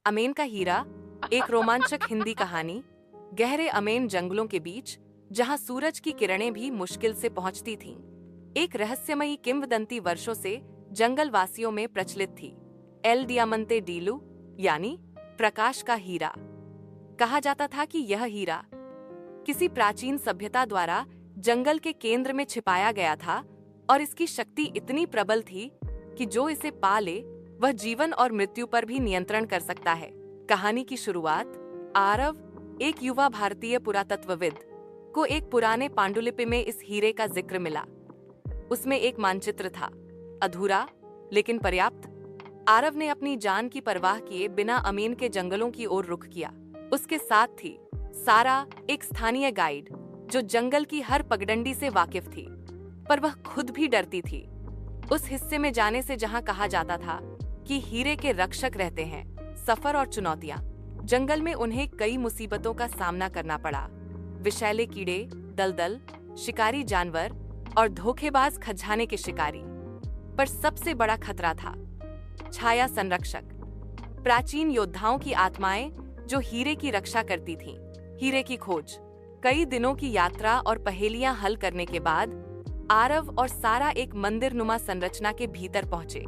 Amen का हीरा, एक रोमांचक हिंदी कहानी। गहरे अमेन जंगलों के बीच, जहां सूरज की किरणें भी मुश्किल से पहुंचती थीं, एक रहस्यमयी किंवदंती वर्षों से जंगल वासियों में प्रचलित थी। एल डियामंते डीलू, यानी प्रकाश का हीरा। कहा जाता था कि यह हीरा किसी प्राचीन सभ्यता द्वारा जंगल के केंद्र में छिपाया गया था और इसकी शक्ति इतनी प्रबल थी कि जो इसे पा ले वह जीवन और मृत्यु पर भी नियंत्रण कर सकता है। कहानी की शुरुआत आरव, एक युवा भारतीय पुरातत्वविद, को एक पुराने पांडुलिपि में इस हीरे का जिक्र मिला। उसमें एक मानचित्र था, अधूरा लेकिन पर्याप्त। आरव ने अपनी जान की परवाह किए बिना अमेन के जंगलों की ओर रुख किया। उसके साथ थी सारा, एक स्थानीय गाइड जो जंगल की हर पगडंडी से वाकिफ थी, पर वह खुद भी डरती थी उस हिस्से में जाने से जहां कहा जाता था कि हीरे के रक्षक रहते हैं। सफर और चुनौतियां। जंगल में उन्हें कई मुसीबतों का सामना करना पड़ा। विषैले कीड़े, दलदल, शिकारी जानवर और धोखेबाज खजाने के शिकारी। पर सबसे बड़ा खतरा था छाया संरक्षक, प्राचीन योद्धाओं की आत्माएं जो हीरे की रक्षा करती थीं। हीरे की खोज। कई दिनों की यात्रा और पहेलियां हल करने के बाद आरव और सारा एक मंदिरनुमा संरचना के भीतर पहुंचे।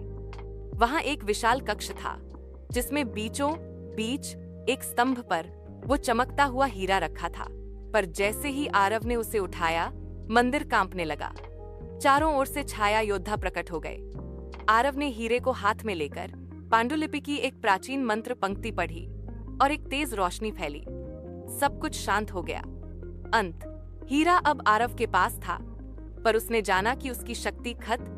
वहां एक विशाल कक्ष था जिसमें बीचों बीच एक स्तंभ पर वो चमकता हुआ हीरा रखा था। पर जैसे ही आरव ने उसे उठाया, मंदिर कांपने लगा। चारों ओर से छाया योद्धा प्रकट हो गए। आरव ने हीरे को हाथ में लेकर पांडुलिपि की एक प्राचीन मंत्र पंक्ति पढ़ी और एक तेज रोशनी फैली। सब कुछ शांत हो गया। अंत। हीरा अब आरव के पास था, पर उसने जाना कि उसकी शक्ति खत्म